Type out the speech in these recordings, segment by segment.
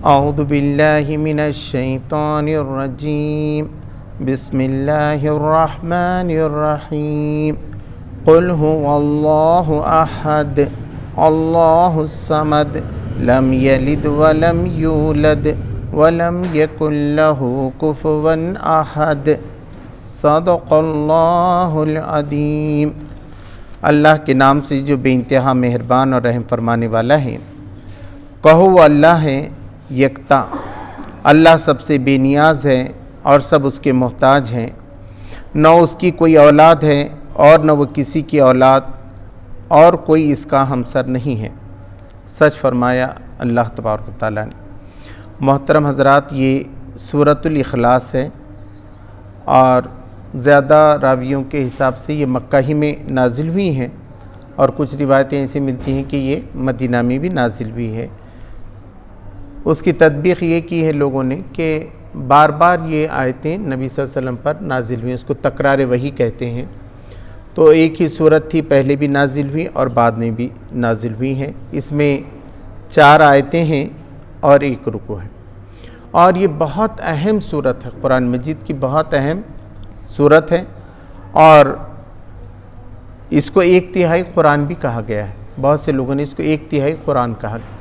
اعوذ باللہ من الشیطان الرجیم بسم اللہ الرحمن الرحیم قل هو اللہ احد اللہ الصمد لم یلد ولم یولد ولم یکن لہ کفوا احد صدق اللہ العظیم۔ اللہ کے نام سے جو بے انتہا مہربان اور رحم فرمانے والا ہے۔ کہو وہ اللہ ہے یکتا، اللہ سب سے بے نیاز ہے اور سب اس کے محتاج ہیں، نہ اس کی کوئی اولاد ہے اور نہ وہ کسی کی اولاد، اور کوئی اس کا ہمسر نہیں ہے۔ سچ فرمایا اللہ تبارک و تعالیٰ نے۔ محترم حضرات، یہ سورۃ الاخلاص ہے اور زیادہ راویوں کے حساب سے یہ مکہ ہی میں نازل ہوئی ہیں، اور کچھ روایتیں ایسی ملتی ہیں کہ یہ مدینہ میں بھی نازل ہوئی ہے۔ اس کی تطبیق یہ کی ہے لوگوں نے کہ بار بار یہ آیتیں نبی صلی اللہ علیہ وسلم پر نازل ہوئی، اس کو تکرار وحی کہتے ہیں۔ تو ایک ہی صورت تھی، پہلے بھی نازل ہوئی اور بعد میں بھی نازل ہوئی ہیں۔ اس میں 4 آیتیں ہیں اور 1 رکوع ہے، اور یہ بہت اہم صورت ہے، قرآن مجید کی بہت اہم صورت ہے، اور اس کو 1/3 قرآن بھی کہا گیا ہے۔ بہت سے لوگوں نے اس کو 1/3 قرآن کہا گیا،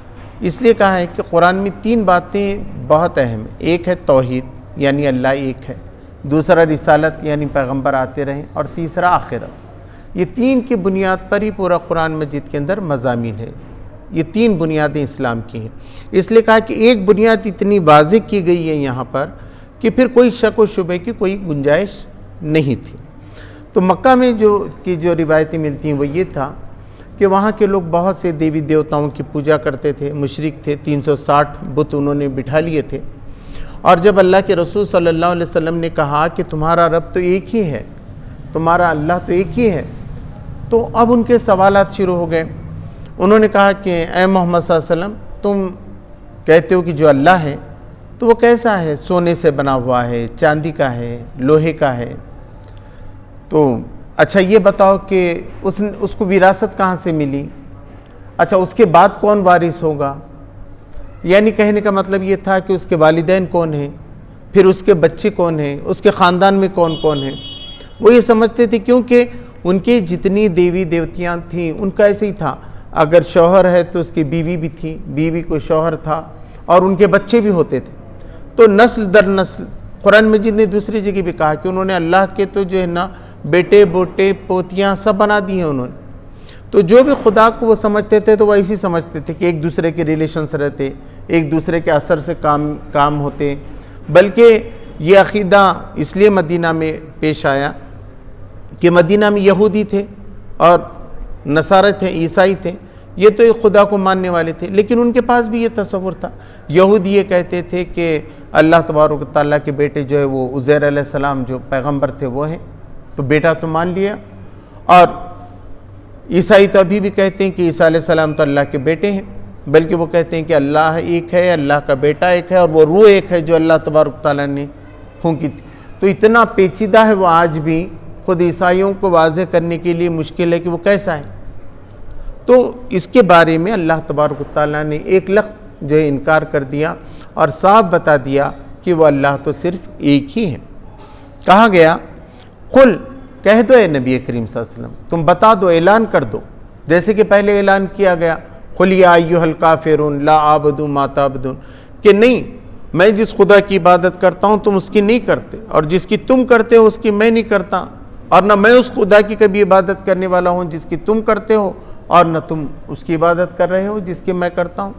اس لیے کہا ہے کہ قرآن میں 3 باتیں بہت اہم ہیں۔ ایک ہے توحید، یعنی اللہ ایک ہے، دوسرا رسالت یعنی پیغمبر آتے رہیں، اور تیسرا آخرت۔ یہ 3 کی بنیاد پر ہی پورا قرآن مجید کے اندر مضامین ہے۔ یہ 3 بنیادیں اسلام کی ہیں، اس لیے کہا کہ ایک بنیاد اتنی واضح کی گئی ہے یہاں پر کہ پھر کوئی شک و شبہ کی کوئی گنجائش نہیں تھی۔ تو مکہ میں جو روایتیں ملتی ہیں وہ یہ تھا کہ وہاں کے لوگ بہت سے دیوی دیوتاؤں کی پوجا کرتے تھے، مشرک تھے، 360 بت انہوں نے بٹھا لیے تھے۔ اور جب اللہ کے رسول صلی اللہ علیہ وسلم نے کہا کہ تمہارا رب تو ایک ہی ہے، تمہارا اللہ تو ایک ہی ہے، تو اب ان کے سوالات شروع ہو گئے۔ انہوں نے کہا کہ اے محمد صلی اللہ علیہ وسلم، تم کہتے ہو کہ جو اللہ ہے تو وہ کیسا ہے؟ سونے سے بنا ہوا ہے، چاندی کا ہے، لوہے کا ہے؟ تو اچھا یہ بتاؤ کہ اس کو وراثت کہاں سے ملی؟ اچھا اس کے بعد کون وارث ہوگا؟ یعنی کہنے کا مطلب یہ تھا کہ اس کے والدین کون ہیں، پھر اس کے بچے کون ہیں، اس کے خاندان میں کون کون ہیں۔ وہ یہ سمجھتے تھے کیونکہ ان کی جتنی دیوی دیوتیاں تھیں ان کا ایسے ہی تھا، اگر شوہر ہے تو اس کی بیوی بھی تھی، بیوی کو شوہر تھا، اور ان کے بچے بھی ہوتے تھے۔ تو نسل در نسل قرآن مجید نے دوسری جگہ بھی کہا کہ انہوں نے اللہ کے تو جو ہے نا بیٹے بوٹے پوتیاں سب بنا دی ہیں انہوں نے۔ تو جو بھی خدا کو وہ سمجھتے تھے تو وہ ایسی سمجھتے تھے کہ ایک دوسرے کے ریلیشنز رہتے، ایک دوسرے کے اثر سے کام ہوتے۔ بلکہ یہ عقیدہ اس لیے مدینہ میں پیش آیا کہ مدینہ میں یہودی تھے اور نصارہ تھے، عیسائی تھے، یہ تو ایک خدا کو ماننے والے تھے، لیکن ان کے پاس بھی یہ تصور تھا۔ یہودی یہ کہتے تھے کہ اللہ تبارک و تعالیٰ کے بیٹے جو ہے وہ عزیر علیہ السلام جو پیغمبر تھے وہ ہیں، تو بیٹا تو مان لیا۔ اور عیسائی تو ابھی بھی کہتے ہیں کہ عیسیٰ علیہ السلام تو اللہ کے بیٹے ہیں، بلکہ وہ کہتے ہیں کہ اللہ ایک ہے، اللہ کا بیٹا ایک ہے، اور وہ روح ایک ہے جو اللہ تبارک تعالیٰ نے پھونکی تھی۔ تو اتنا پیچیدہ ہے وہ، آج بھی خود عیسائیوں کو واضح کرنے کے لیے مشکل ہے کہ وہ کیسا ہے۔ تو اس کے بارے میں اللہ تبارک تعالیٰ نے ایک لفظ جو ہے انکار کر دیا اور صاف بتا دیا کہ وہ اللہ تو صرف ایک ہی ہے۔ کہا گیا قل، کہہ دو اے نبی کریم صلی اللہ علیہ وسلم، تم بتا دو، اعلان کر دو، جیسے کہ پہلے اعلان کیا گیا قل یا ایھا الکافرون لا اعبد ما تعبدون، کہ نہیں، میں جس خدا کی عبادت کرتا ہوں تم اس کی نہیں کرتے، اور جس کی تم کرتے ہو اس کی میں نہیں کرتا، اور نہ میں اس خدا کی کبھی عبادت کرنے والا ہوں جس کی تم کرتے ہو، اور نہ تم اس کی عبادت کر رہے ہو جس کی میں کرتا ہوں،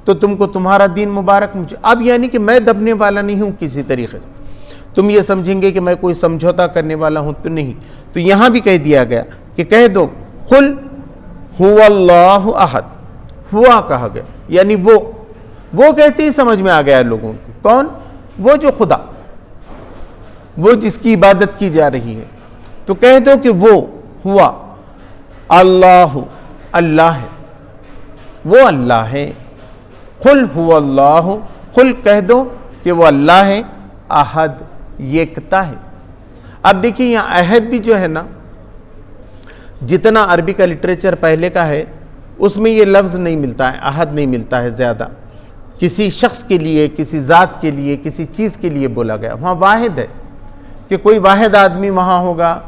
تو تم کو تمہارا دین مبارک مجھے۔ اب یعنی کہ میں دبنے والا نہیں ہوں کسی طریقے سے، تم یہ سمجھیں گے کہ میں کوئی سمجھوتا کرنے والا ہوں تو نہیں۔ تو یہاں بھی کہہ دیا گیا کہ کہہ دو قل هو اللہ احد، ہوا کہا گیا، یعنی وہ کہتے ہی سمجھ میں آ گیا لوگوں کو، کون؟ وہ جو خدا، وہ جس کی عبادت کی جا رہی ہے۔ تو کہہ دو کہ وہ ہوا اللہ، اللہ ہے، وہ اللہ ہے۔ قل هو اللہ، قل کہہ دو کہ وہ اللہ ہے، احد یکتا ہے۔ اب دیکھیں یہاں احد بھی جو ہے نا، جتنا عربی کا لٹریچر پہلے کا ہے اس میں یہ لفظ نہیں ملتا ہے، احد نہیں ملتا ہے زیادہ، کسی شخص کے لیے، کسی ذات کے لیے، کسی چیز کے لیے بولا گیا. وہاں واحد ہے کہ کوئی واحد آدمی وہاں ہوگا،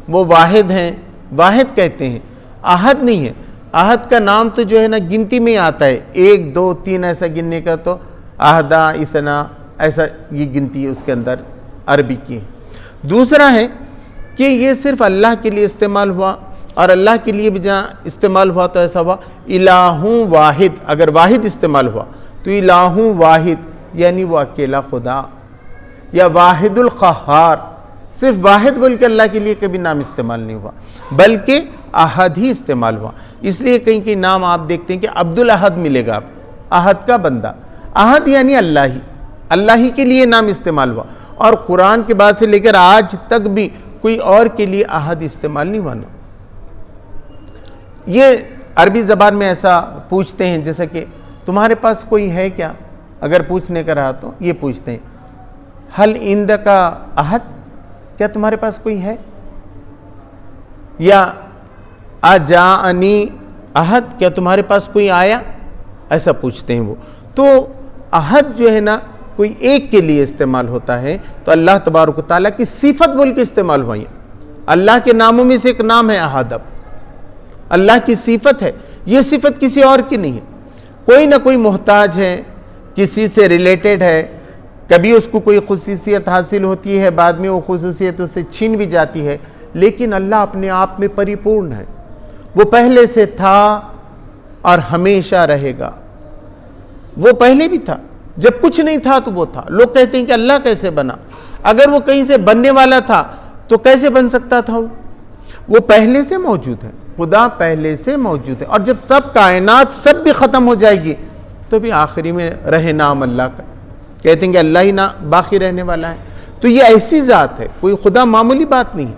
وہ واحد ہیں، واحد کہتے ہیں، احد نہیں ہے. احد کا نام تو جو ہے نا گنتی میں آتا ہے، 1 2 3 ایسا گننے کا، تو احدا اثنا ایسا یہ گنتی ہے اس کے اندر عربی کی. دوسرا ہے کہ یہ صرف اللہ کے لیے استعمال ہوا، اور اللہ کے لیے بھی جہاں استعمال ہوا تو ایسا ہوا الہ واحد. اگر واحد استعمال ہوا تو الہ واحد یعنی وہ اکیلا خدا، یا واحد القہار. صرف واحد بول کے اللہ کے لیے کبھی نام استعمال نہیں ہوا، بلکہ احد ہی استعمال ہوا. اس لیے کہیں کہیں نام آپ دیکھتے ہیں کہ عبد الاحد ملے گا، آپ احد کا بندہ. احد یعنی اللہ ہی کے لیے نام استعمال ہوا. اور قرآن کے بعد سے لے کر آج تک بھی کوئی اور کے لیے احد استعمال نہیں ہوا. یہ عربی زبان میں ایسا پوچھتے ہیں جیسا کہ تمہارے پاس کوئی ہے کیا؟ اگر پوچھنے کا رہا تو یہ پوچھتے ہیں حل عندک احد، کیا تمہارے پاس کوئی ہے؟ یا اجاءنی احد، کیا تمہارے پاس کوئی آیا؟ ایسا پوچھتے ہیں وہ. تو احد جو ہے نا کوئی ایک کے لیے استعمال ہوتا ہے. تو اللہ تبارک و تعالیٰ کی صفت بول کے استعمال ہوئی. اللہ کے ناموں میں سے ایک نام ہے احد. اب اللہ کی صفت ہے، یہ صفت کسی اور کی نہیں ہے. کوئی نہ کوئی محتاج ہے، کسی سے ریلیٹڈ ہے، کبھی اس کو کوئی خصوصیت حاصل ہوتی ہے، بعد میں وہ خصوصیت اس سے چھین بھی جاتی ہے. لیکن اللہ اپنے آپ میں پریپورن ہے. وہ پہلے سے تھا اور ہمیشہ رہے گا. وہ پہلے بھی تھا، جب کچھ نہیں تھا تو وہ تھا. لوگ کہتے ہیں کہ اللہ کیسے بنا؟ اگر وہ کہیں سے بننے والا تھا تو کیسے بن سکتا تھا؟ وہ پہلے سے موجود ہے. خدا پہلے سے موجود ہے. اور جب سب کائنات سب بھی ختم ہو جائے گی تو بھی آخری میں رہے نام اللہ کا. کہتے ہیں کہ اللہ ہی باقی رہنے والا ہے. تو یہ ایسی ذات ہے، کوئی خدا معمولی بات نہیں.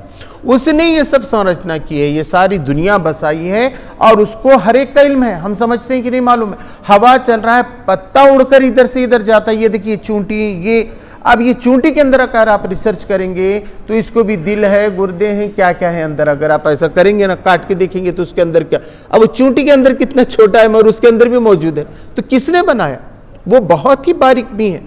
اس نے یہ سب سنرچنا کی ہے، یہ ساری دنیا بسائی ہے، اور اس کو ہر ایک کا علم ہے. ہم سمجھتے ہیں کہ نہیں معلوم ہے. ہوا چل رہا ہے، پتا اڑ کر ادھر سے ادھر جاتا ہے. یہ دیکھیے چونٹی، اب یہ چونٹی کے اندر اگر آپ ریسرچ کریں گے تو اس کو بھی دل ہے، گردے ہیں، کیا کیا ہے اندر. اگر آپ ایسا کریں گے نا، کاٹ کے دیکھیں گے تو اس کے اندر کیا. اب وہ چونٹی کے اندر کتنا چھوٹا ہے مگر اس کے اندر بھی موجود ہے. تو کس نے بنایا؟ وہ بہت ہی باریک بھی ہے.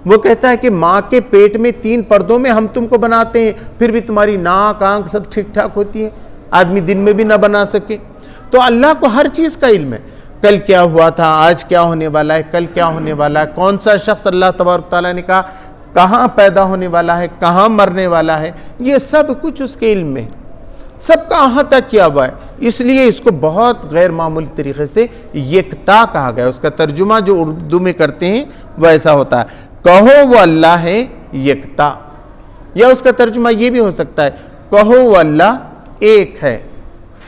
وہ کہتا ہے کہ ماں کے پیٹ میں 3 پردوں میں ہم تم کو بناتے ہیں، پھر بھی تمہاری ناک آنکھ سب ٹھیک ٹھاک ہوتی ہے. آدمی دن میں بھی نہ بنا سکے. تو اللہ کو ہر چیز کا علم ہے. کل کیا ہوا تھا، آج کیا ہونے والا ہے، کل کیا ہونے والا ہے، کون سا شخص اللہ تبارک تعالیٰ نے کہا کہاں پیدا ہونے والا ہے، کہاں مرنے والا ہے، یہ سب کچھ اس کے علم میں، سب کا احاطہ کیا ہوا ہے. اس لیے اس کو بہت غیر معمولی طریقے سے یکتا کہا گیا. اس کا ترجمہ جو اردو میں کرتے ہیں وہ ایسا ہوتا ہے، کہو وہ اللہ ہے یکتا. یا اس کا ترجمہ یہ بھی ہو سکتا ہے، کہو وہ اللہ ایک ہے.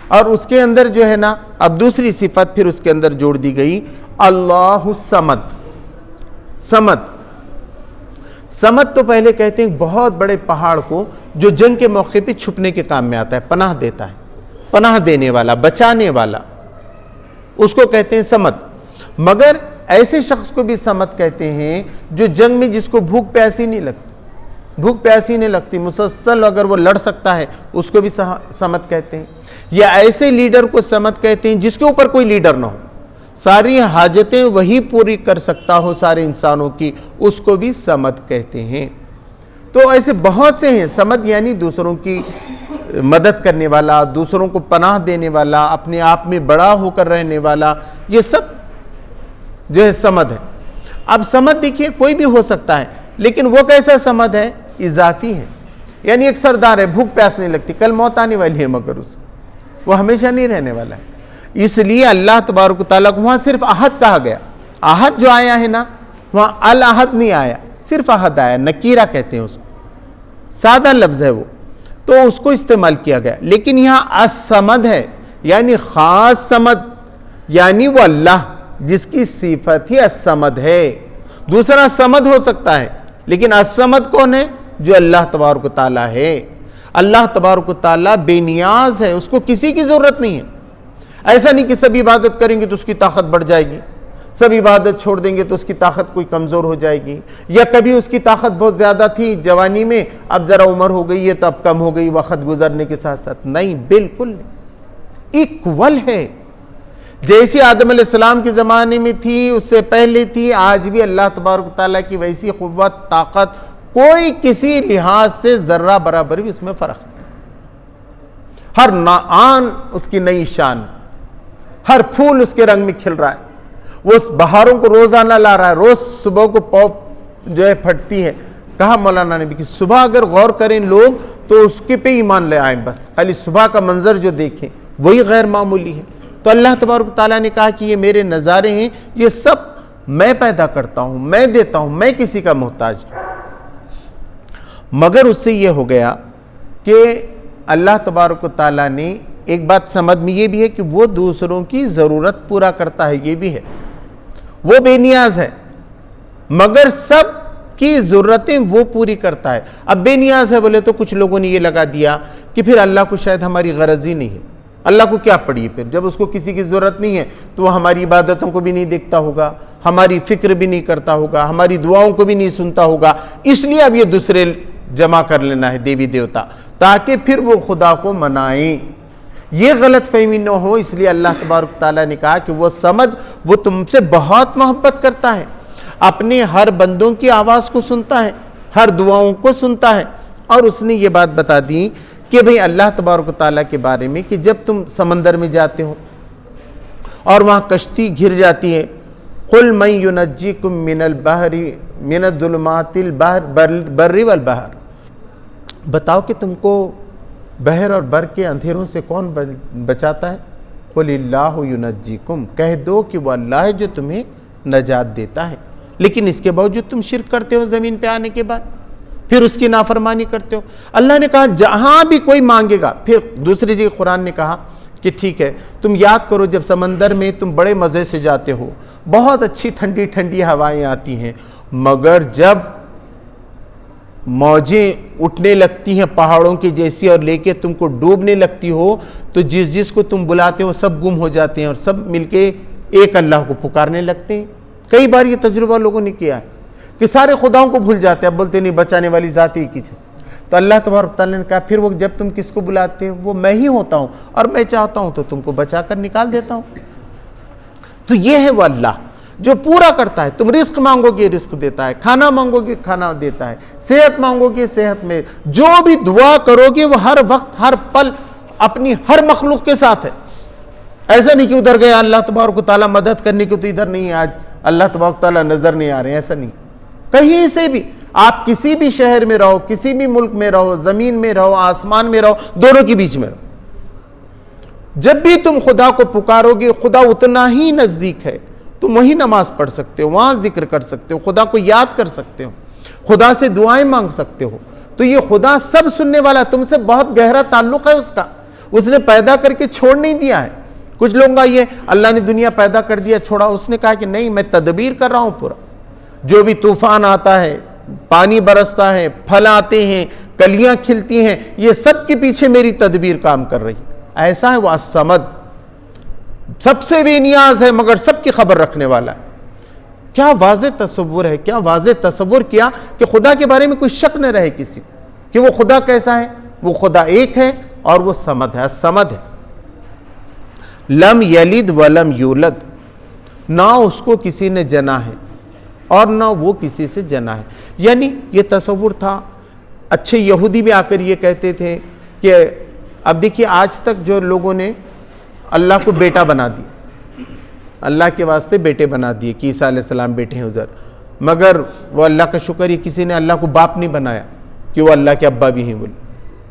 اور اس کے اندر جو ہے نا اب دوسری صفت پھر اس کے اندر جوڑ دی گئی، اللہ الصمد. صمد تو پہلے کہتے ہیں بہت بڑے پہاڑ کو جو جنگ کے موقع پہ چھپنے کے کام میں آتا ہے، پناہ دیتا ہے، پناہ دینے والا، بچانے والا، اس کو کہتے ہیں صمد. مگر ایسے شخص کو بھی صمد کہتے ہیں جو جنگ میں جس کو بھوک پیاسی نہیں لگتی، مسلسل اگر وہ لڑ سکتا ہے اس کو بھی صمد کہتے ہیں. یا ایسے لیڈر کو صمد کہتے ہیں جس کے اوپر کوئی لیڈر نہ ہو، ساری حاجتیں وہی پوری کر سکتا ہو سارے انسانوں کی، اس کو بھی صمد کہتے ہیں. تو ایسے بہت سے ہیں. صمد یعنی دوسروں کی مدد کرنے والا، دوسروں کو پناہ دینے والا، اپنے آپ میں بڑا ہو کر رہنے والا، یہ سب جو ہے صمد ہے. اب صمد دیکھیے کوئی بھی ہو سکتا ہے، لیکن وہ کیسا صمد ہے؟ اضافی ہے. یعنی ایک سردار ہے، بھوک پیاس نہیں لگتی، کل موت آنے والی ہے مگر وہ ہمیشہ نہیں رہنے والا ہے. اس لیے اللہ تبارک و تعالیٰ کو وہاں صرف احد کہا گیا. احد جو آیا ہے نا، وہاں الاحد نہیں آیا، صرف احد آیا. نکیرہ کہتے ہیں اس کو، سادہ لفظ ہے وہ، تو اس کو استعمال کیا گیا. لیکن یہاں الصمد ہے، یعنی خاص صمد، یعنی وہ اللہ جس کی صفت ہی الصمد ہے. دوسرا صمد ہو سکتا ہے، لیکن الصمد کون ہے؟ جو اللہ تبارک و تعالیٰ ہے. اللہ تبارک و تعالیٰ بے نیاز ہے، اس کو کسی کی ضرورت نہیں ہے. ایسا نہیں کہ سب عبادت کریں گے تو اس کی طاقت بڑھ جائے گی، سب عبادت چھوڑ دیں گے تو اس کی طاقت کوئی کمزور ہو جائے گی، یا کبھی اس کی طاقت بہت زیادہ تھی جوانی میں، اب ذرا عمر ہو گئی ہے تو اب کم ہو گئی وقت گزرنے کے ساتھ ساتھ. نہیں، بالکل نہیں، ایکول ہے. جیسی آدم علیہ السلام کے زمانے میں تھی اس سے پہلے تھی، آج بھی اللہ تبارک و تعالیٰ کی ویسی قوت طاقت، کوئی کسی لحاظ سے ذرہ برابر بھی اس میں فرق نہیں۔ ہر آن اس کی نئی شان، ہر پھول اس کے رنگ میں کھل رہا ہے، وہ اس بہاروں کو روزانہ لا رہا ہے، روز صبح کو پوپ جو ہے پھٹتی ہے۔ کہا مولانا نے بھی کہ صبح اگر غور کریں لوگ تو اس کے پہ ایمان لے آئیں، بس خالی صبح کا منظر جو دیکھیں وہی غیر معمولی ہے۔ تو اللہ تبارک تعالیٰ نے کہا کہ یہ میرے نظارے ہیں، یہ سب میں پیدا کرتا ہوں، میں دیتا ہوں، میں کسی کا محتاج نہیں۔ مگر اس سے یہ ہو گیا کہ اللہ تبارک و تعالیٰ نے ایک بات سمجھ میں یہ بھی ہے کہ وہ دوسروں کی ضرورت پورا کرتا ہے، یہ بھی ہے، وہ بے نیاز ہے، مگر سب کی ضرورتیں وہ پوری کرتا ہے۔ اب بے نیاز ہے بولے تو کچھ لوگوں نے یہ لگا دیا کہ پھر اللہ کو شاید ہماری غرض ہی نہیں ہے، اللہ کو کیا پڑی، پھر جب اس کو کسی کی ضرورت نہیں ہے تو وہ ہماری عبادتوں کو بھی نہیں دیکھتا ہوگا، ہماری فکر بھی نہیں کرتا ہوگا، ہماری دعاؤں کو بھی نہیں سنتا ہوگا، اس لیے اب یہ دوسرے جمع کر لینا ہے دیوی دیوتا تاکہ پھر وہ خدا کو منائیں۔ یہ غلط فہمی نہ ہو، اس لیے اللہ تبارک تعالیٰ نے کہا کہ وہ سمجھ، وہ تم سے بہت محبت کرتا ہے، اپنے ہر بندوں کی آواز کو سنتا ہے، ہر دعاؤں کو سنتا ہے۔ اور اس نے یہ بات بتا دی کہ بھئی اللہ تبارک و تعالیٰ کے بارے میں کہ جب تم سمندر میں جاتے ہو اور وہاں کشتی گر جاتی ہے، قُلْ مَنْ يُنَجِّيكُمْ مِنَ الْبَحْرِ مِنَ الظُّلُمَاتِ الْبَرِّ وَالْبَحْرِ، بتاؤ کہ تم کو بحر اور بر کے اندھیروں سے کون بچاتا ہے؟ قُلِ اللَّهُ يُنَجِّيكُمْ، کہہ دو کہ وہ اللہ ہے جو تمہیں نجات دیتا ہے، لیکن اس کے باوجود تم شرک کرتے ہو زمین پہ آنے کے بعد، پھر اس کی نافرمانی کرتے ہو۔ اللہ نے کہا جہاں بھی کوئی مانگے گا، پھر دوسری جگہ قرآن نے کہا کہ ٹھیک ہے تم یاد کرو جب سمندر میں تم بڑے مزے سے جاتے ہو، بہت اچھی ٹھنڈی ٹھنڈی ہوائیں آتی ہیں، مگر جب موجیں اٹھنے لگتی ہیں پہاڑوں کی جیسی اور لے کے تم کو ڈوبنے لگتی ہو تو جس کو تم بلاتے ہو سب گم ہو جاتے ہیں اور سب مل کے ایک اللہ کو پکارنے لگتے ہیں۔ کئی بار یہ تجربہ لوگوں نے کیا ہے کہ سارے خداؤں کو بھول جاتے ہیں، اب بولتے نہیں بچانے والی ذات ہی کی ہے۔ تو اللہ تبارک تعالیٰ نے کہا پھر وہ جب تم کس کو بلاتے ہو وہ میں ہی ہوتا ہوں، اور میں چاہتا ہوں تو تم کو بچا کر نکال دیتا ہوں۔ تو یہ ہے وہ اللہ جو پورا کرتا ہے، تم رزق مانگو گے رزق دیتا ہے، کھانا مانگو گے کھانا دیتا ہے، صحت مانگو گے صحت میں، جو بھی دعا کرو گے وہ ہر وقت ہر پل اپنی ہر مخلوق کے ساتھ ہے۔ ایسا نہیں کہ ادھر گیا اللہ تبارک و تعالیٰ مدد کرنے کی تو ادھر نہیں ہے، آج اللہ تبارک تعالیٰ نظر نہیں آ رہے ہیں، ایسا نہیں۔ کہیں سے بھی آپ کسی بھی شہر میں رہو، کسی بھی ملک میں رہو، زمین میں رہو، آسمان میں رہو، دونوں کے بیچ میں رہو، جب بھی تم خدا کو پکارو گے خدا اتنا ہی نزدیک ہے، تم وہی نماز پڑھ سکتے ہو، وہاں ذکر کر سکتے ہو، خدا کو یاد کر سکتے ہو، خدا سے دعائیں مانگ سکتے ہو۔ تو یہ خدا سب سننے والا، تم سے بہت گہرا تعلق ہے اس کا، اس نے پیدا کر کے چھوڑ نہیں دیا ہے۔ کچھ لوگوں کا یہ اللہ نے دنیا پیدا کر دیا چھوڑا، اس نے کہا کہ نہیں میں تدبیر کر رہا ہوں پورا، جو بھی طوفان آتا ہے، پانی برستا ہے، پھل آتے ہیں، کلیاں کھلتی ہیں، یہ سب کے پیچھے میری تدبیر کام کر رہی۔ ایسا ہے وہ الصمد، سب سے بے نیاز ہے مگر سب کی خبر رکھنے والا ہے۔ کیا واضح تصور ہے، کیا واضح تصور کیا کہ خدا کے بارے میں کوئی شک نہ رہے کسی کو کہ وہ خدا کیسا ہے۔ وہ خدا ایک ہے اور وہ صمد ہے، الصمد ہے۔ لم یلد ولم یولد، نہ اس کو کسی نے جنا ہے اور نہ وہ کسی سے جنا ہے۔ یعنی یہ تصور تھا، اچھے یہودی بھی آ کر یہ کہتے تھے کہ اب دیکھیے آج تک جو لوگوں نے اللہ کو بیٹا بنا دیا، اللہ کے واسطے بیٹے بنا دیے کہ عیسیٰ علیہ السلام بیٹے ہیں عزیر، مگر وہ اللہ کا شکر ہے کسی نے اللہ کو باپ نہیں بنایا کہ وہ اللہ کے ابا بھی ہیں، بولے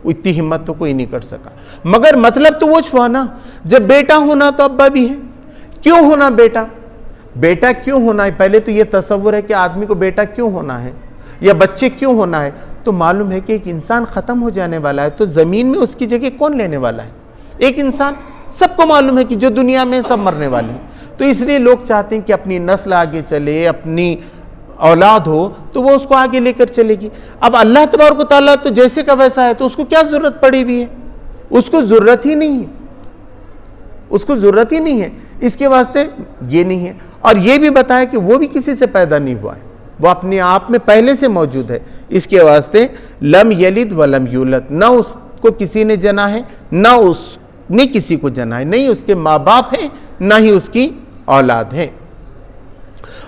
اتنی ہمت تو کوئی نہیں کر سکا۔ مگر مطلب تو وہ چھوا نا، جب بیٹا ہونا تو ابا بھی ہے۔ کیوں ہونا بیٹا؟ بیٹا کیوں ہونا ہے؟ پہلے تو یہ تصور ہے کہ آدمی کو بیٹا کیوں ہونا ہے یا بچے کیوں ہونا ہے، تو معلوم ہے کہ ایک انسان ختم ہو جانے والا ہے، تو زمین میں اس کی جگہ کون لینے والا ہے؟ ایک انسان۔ سب کو معلوم ہے کہ جو دنیا میں سب مرنے والے ہیں، تو اس لیے لوگ چاہتے ہیں کہ اپنی نسل آگے چلے، اپنی اولاد ہو تو وہ اس کو آگے لے کر چلے گی۔ اب اللہ تبارک و تعالیٰ تو جیسے کا ویسا ہے، تو اس کو کیا ضرورت پڑی ہوئی ہے؟ اس کو ضرورت ہی نہیں ہے، اس کو ضرورت ہی نہیں ہے، اس کے واسطے یہ نہیں ہے۔ اور یہ بھی بتایا کہ وہ بھی کسی سے پیدا نہیں ہوا ہے، وہ اپنے آپ میں پہلے سے موجود ہے، اس کے واسطے لم یلد ولم یولد، نہ اس کو کسی نے جنا ہے، نہ اس نے کسی کو جنا ہے، نہیں اس کے ماں باپ ہیں نہ ہی اس کی اولاد ہے۔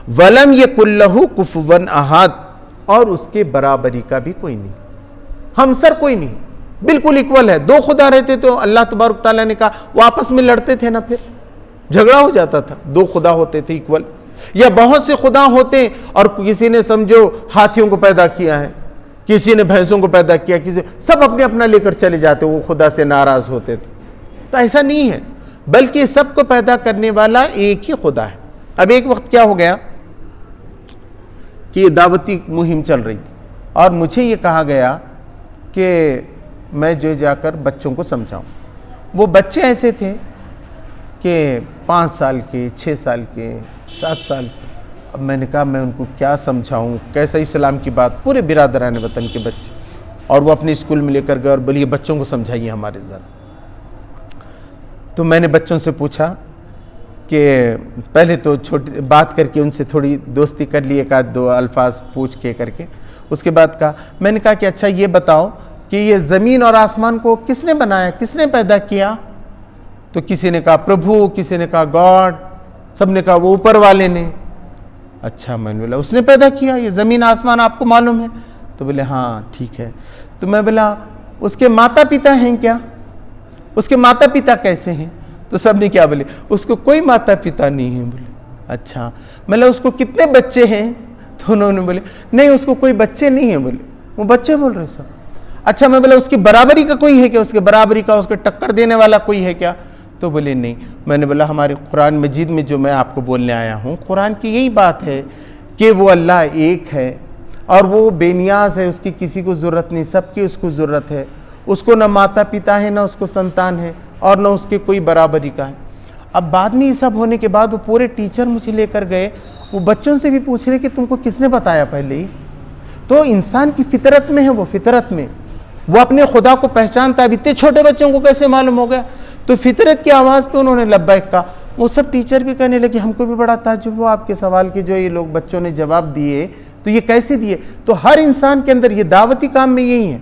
وَلَمْ يَكُنْ لَهُ كُفُوًا أَحَدٌ، اور اس کے برابری کا بھی کوئی نہیں، ہمسر کوئی نہیں، بالکل ایکول ہے۔ دو خدا رہتے تو اللہ تبارک تعالیٰ نے کہا وہ آپس میں لڑتے تھے نا، پھر جھگڑا ہو جاتا تھا۔ دو خدا ہوتے تھے ایکول، یا بہت سے خدا ہوتے اور کسی نے سمجھو ہاتھیوں کو پیدا کیا ہے، کسی نے بھینسوں کو پیدا کیا، کسی سب اپنے اپنا لے کر چلے جاتے، وہ خدا سے ناراض ہوتے تھے۔ تو ایسا نہیں ہے، بلکہ سب کو پیدا کرنے والا ایک ہی خدا ہے۔ اب ایک وقت کیا ہو گیا کہ یہ دعوتی مہم چل رہی تھی اور مجھے یہ کہا گیا کہ میں جو جا کر بچوں کو سمجھاؤں۔ وہ بچے ایسے تھے کہ 5 سال کے، 6 سال کے، 7 سال کے۔ اب میں نے کہا میں ان کو کیا سمجھاؤں، کیسا اسلام کی بات، پورے برادران وطن کے بچے، اور وہ اپنے اسکول میں لے کر گئے اور بولیے بچوں کو سمجھائیے ہمارے ذرا۔ تو میں نے بچوں سے پوچھا کہ پہلے تو چھوٹی بات کر کے ان سے تھوڑی دوستی کر لی، ایک آدھ دو الفاظ پوچھ کے کر کے، اس کے بعد میں نے کہا کہ اچھا یہ بتاؤ کہ یہ زمین اور آسمان کو کس نے بنایا، کس نے پیدا کیا؟ تو کسی نے کہا پربھو، کسی نے کہا گاڈ، سب نے کہا وہ اوپر والے نے۔ اچھا، میں نے بولا اس نے پیدا کیا یہ زمین آسمان، آپ کو معلوم ہے؟ تو بولے ہاں ٹھیک ہے۔ تو میں بولا اس کے ماتا پتا ہیں کیا؟ اس کے ماتا پتا کیسے ہیں؟ تو سب نے کیا بولے اس کو کوئی ماتا پتا نہیں ہے۔ بولے اچھا، میں بولا اس کو کتنے بچے ہیں؟ تو انہوں نے بولے نہیں اس کو کوئی بچے نہیں ہیں۔ بولے وہ بچے بول رہے سب۔ اچھا، میں بولا اس کی برابری کا کوئی ہے کیا، اس کے برابری کا، اس کو ٹکر دینے والا کوئی ہے کیا؟ تو بولے نہیں۔ میں نے بولا ہمارے قرآن مجید میں جو میں آپ کو بولنے آیا ہوں، قرآن کی یہی بات ہے کہ وہ اللہ ایک ہے اور وہ بے نیاز ہے، اس کی کسی کو ضرورت نہیں، سب کی اس کو ضرورت ہے۔ اس کو نہ ماتا پتا ہے، نہ اس کو سنتان ہے، اور نہ اس کے کوئی برابری کا ہے۔ اب بعد میں یہ سب ہونے کے بعد وہ پورے ٹیچر مجھے لے کر گئے، وہ بچوں سے بھی پوچھ رہے کہ تم کو کس نے بتایا پہلے ہی؟ تو انسان کی فطرت میں ہے، وہ فطرت میں وہ اپنے خدا کو پہچانتا ہے۔ اب اتنے چھوٹے بچوں کو کیسے معلوم ہو گیا؟ تو فطرت کی آواز پہ انہوں نے لبیک کہا۔ وہ سب ٹیچر بھی کہنے لگے ہم کو بھی بڑا تعجب ہوا آپ کے سوال کے، جو یہ لوگ بچوں نے جواب دیے تو یہ کیسے دیے؟ تو ہر انسان کے اندر یہ دعوتی کام میں یہی ہے،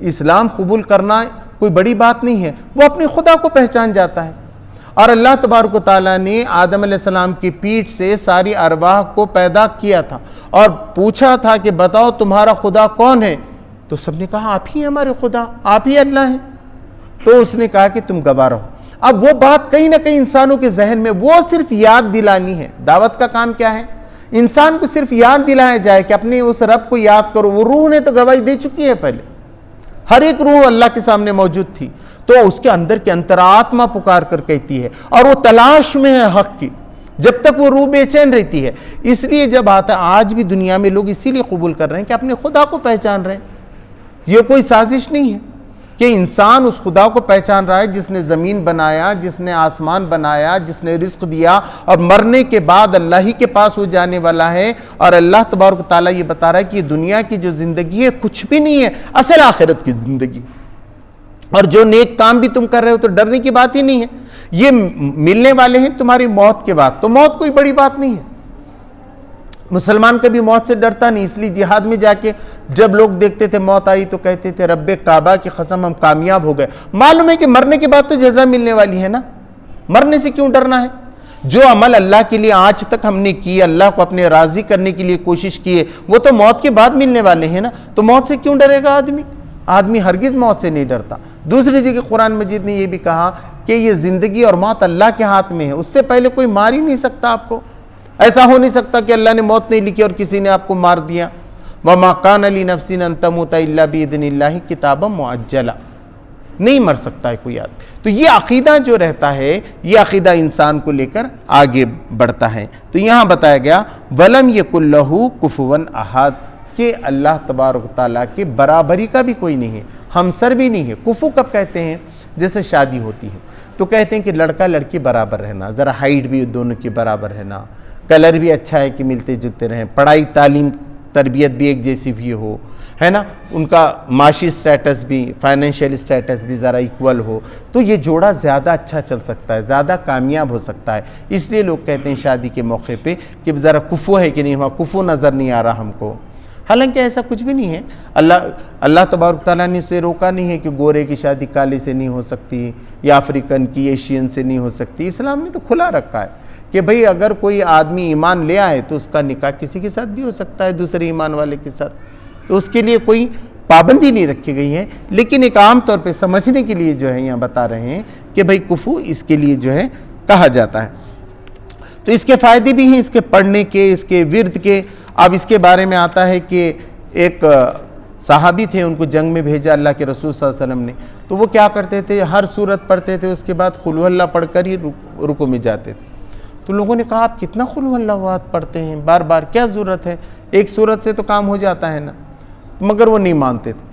اسلام قبول کرنا کوئی بڑی بات نہیں ہے، وہ اپنے خدا کو پہچان جاتا ہے۔ اور اللہ تبارک و تعالیٰ نے آدم علیہ السلام کی پیٹھ سے ساری ارواح کو پیدا کیا تھا اور پوچھا تھا کہ بتاؤ تمہارا خدا کون ہے؟ تو سب نے کہا آپ ہی ہمارے خدا، آپ ہی اللہ ہیں۔ تو اس نے کہا کہ تم گواہ رہو۔ اب وہ بات کہیں نہ کہیں انسانوں کے ذہن میں وہ صرف یاد دلانی ہے۔ دعوت کا کام کیا ہے؟ انسان کو صرف یاد دلایا جائے کہ اپنے اس رب کو یاد کرو۔ وہ روح نے تو گواہی دے چکی ہے پہلے، ہر ایک روح اللہ کے سامنے موجود تھی، تو اس کے اندر کے انترآتما پکار کر کہتی ہے اور وہ تلاش میں ہے حق کی، جب تک وہ روح بے چین رہتی ہے۔ اس لیے جب آتا ہے آج بھی دنیا میں لوگ اسی لیے قبول کر رہے ہیں کہ اپنے خدا کو پہچان رہے ہیں۔ یہ کوئی سازش نہیں ہے کہ انسان اس خدا کو پہچان رہا ہے جس نے زمین بنایا، جس نے آسمان بنایا، جس نے رزق دیا، اور مرنے کے بعد اللہ ہی کے پاس وہ جانے والا ہے۔ اور اللہ تبارک و تعالیٰ یہ بتا رہا ہے کہ یہ دنیا کی جو زندگی ہے کچھ بھی نہیں ہے، اصل آخرت کی زندگی۔ اور جو نیک کام بھی تم کر رہے ہو تو ڈرنے کی بات ہی نہیں ہے، یہ ملنے والے ہیں تمہاری موت کے بعد، تو موت کوئی بڑی بات نہیں ہے۔ مسلمان کبھی موت سے ڈرتا نہیں، اس لیے جہاد میں جا کے جب لوگ دیکھتے تھے موت آئی تو کہتے تھے رب کعبہ کی قسم ہم کامیاب ہو گئے۔ معلوم ہے کہ مرنے کے بعد تو جزا ملنے والی ہے نا، مرنے سے کیوں ڈرنا ہے؟ جو عمل اللہ کے لیے آج تک ہم نے کی، اللہ کو اپنے راضی کرنے کے لیے کوشش کی ہے، وہ تو موت کے بعد ملنے والے ہیں نا، تو موت سے کیوں ڈرے گا آدمی؟ آدمی ہرگز موت سے نہیں ڈرتا۔ دوسری جگہ قرآن مجید نے یہ بھی کہا کہ یہ زندگی اور موت اللہ کے ہاتھ میں ہے، اس سے پہلے کوئی مار ہی نہیں سکتا آپ کو۔ ایسا ہو نہیں سکتا کہ اللہ نے موت نہیں لکھی اور کسی نے آپ کو مار دیا۔ وَمَا كَانَ لِنَفْسٍ أَن تَمُوتَ إِلَّا بِإِذْنِ اللَّهِ كِتَابًا مُعَجَّلًا، نہیں مر سکتا ہے کوئی آدمی۔ تو یہ عقیدہ جو رہتا ہے، یہ عقیدہ انسان کو لے کر آگے بڑھتا ہے۔ تو یہاں بتایا گیا وَلَمْ يَكُنْ لَهُ كُفُوًا أَحَدٌ، کہ اللہ تبارک و تعالیٰ کے برابری کا بھی کوئی نہیں ہے، ہمسر بھی نہیں ہے۔ کفو کب کہتے ہیں؟ جیسے شادی ہوتی ہے تو کہتے ہیں کہ لڑکا لڑکی برابر رہنا، ذرا ہائٹ بھی دونوں کی برابر رہنا، کلر بھی اچھا ہے کہ ملتے جلتے رہیں، پڑھائی تعلیم تربیت بھی ایک جیسی بھی ہو، ہے نا، ان کا معاشی سٹیٹس بھی، فائنینشیل سٹیٹس بھی ذرا ایکول ہو، تو یہ جوڑا زیادہ اچھا چل سکتا ہے، زیادہ کامیاب ہو سکتا ہے۔ اس لیے لوگ کہتے ہیں شادی کے موقع پہ کہ ذرا کفو ہے کہ نہیں، وہاں کفو نظر نہیں آ رہا ہم کو، حالانکہ ایسا کچھ بھی نہیں ہے. اللہ تبارک تعالیٰ نے اسے روکا نہیں ہے کہ گورے کی شادی کالے سے نہیں ہو سکتی یا افریقن کی ایشین سے نہیں ہو سکتی. اسلام نے تو کھلا رکھا ہے کہ بھئی اگر کوئی آدمی ایمان لے آئے تو اس کا نکاح کسی کے ساتھ بھی ہو سکتا ہے، دوسرے ایمان والے کے ساتھ. تو اس کے لیے کوئی پابندی نہیں رکھی گئی ہے، لیکن ایک عام طور پہ سمجھنے کے لیے جو ہے یہاں بتا رہے ہیں کہ بھئی کفو اس کے لیے جو ہے کہا جاتا ہے. تو اس کے فائدے بھی ہیں، اس کے پڑھنے کے، اس کے ورد کے. اب اس کے بارے میں آتا ہے کہ ایک صحابی تھے، ان کو جنگ میں بھیجا اللہ کے رسول صلی اللہ علیہ وسلم نے. تو وہ کیا کرتے تھے، ہر سورت پڑھتے تھے، اس کے بعد قل ہو اللہ پڑھ کر ہی رکوع میں جاتے تھے. تو لوگوں نے کہا آپ کتنا قل ہو اللہ پڑھتے ہیں بار بار، کیا ضرورت ہے، ایک سورت سے تو کام ہو جاتا ہے نا. مگر وہ نہیں مانتے تھے.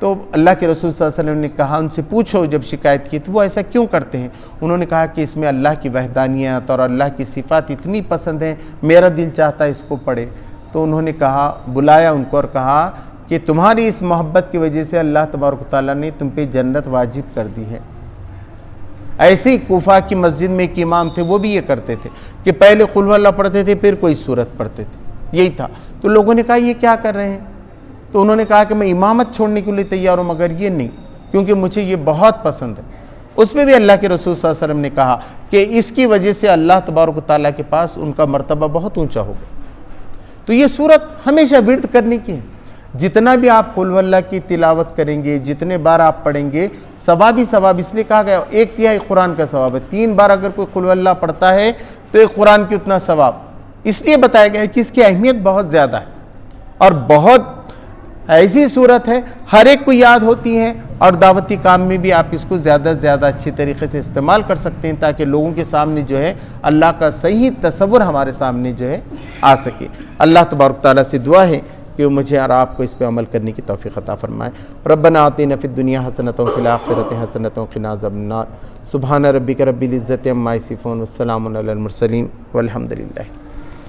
تو اللہ کے رسول صلی اللہ علیہ وسلم نے کہا ان سے پوچھو، جب شکایت کی تو وہ ایسا کیوں کرتے ہیں. انہوں نے کہا کہ اس میں اللہ کی وحدانیت اور اللہ کی صفات اتنی پسند ہیں، میرا دل چاہتا ہے اس کو پڑھے. تو انہوں نے کہا، بلایا ان کو اور کہا کہ تمہاری اس محبت کی وجہ سے اللہ تبارک و تعالیٰ نے تم پہ جنت واجب کر دی ہے. ایسے ہی کوفہ کی مسجد میں ایک امام تھے، وہ بھی یہ کرتے تھے کہ پہلے قل ہو اللہ پڑھتے تھے، پھر کوئی سورت پڑھتے تھے. یہی تھا. تو لوگوں نے کہا یہ کیا کر رہے ہیں. تو انہوں نے کہا کہ میں امامت چھوڑنے کے لیے تیار ہوں، مگر یہ نہیں، کیونکہ مجھے یہ بہت پسند ہے. اس میں بھی اللہ کے رسول صلی اللہ علیہ وسلم نے کہا کہ اس کی وجہ سے اللہ تبارک و تعالیٰ کے پاس ان کا مرتبہ بہت اونچا ہوگا. تو یہ صورت ہمیشہ ورد کرنے کی ہے. جتنا بھی آپ قل ہو اللہ کی تلاوت کریں گے، جتنے بار آپ پڑھیں گے، ثواب ہی ثواب. اس لیے کہا گیا 1/3 قرآن کا ثواب ہے. 3 بار اگر کوئی قل ہو اللہ پڑھتا ہے تو ایک قرآن کی اتنا ثواب. اس لیے بتایا گیا ہے کہ اس کی اہمیت بہت زیادہ ہے اور بہت ایسی صورت ہے، ہر ایک کو یاد ہوتی ہے. اور دعوتی کام میں بھی آپ اس کو زیادہ سے زیادہ اچھی طریقے سے استعمال کر سکتے ہیں تاکہ لوگوں کے سامنے جو ہے اللہ کا صحیح تصور ہمارے سامنے جو ہے آ سکے. اللہ تبارک تعالیٰ سے دعا ہے کہ وہ مجھے اور آپ کو اس پہ عمل کرنے کی توفیق عطا فرمائے. ربنا آتنا فی الدنیا حسنۃ وفی الآخرۃ حسنۃ وقنا عذاب النار. سبحان ربک رب العزۃ عما یصفون والسلام علی المرسلین والحمد للہ.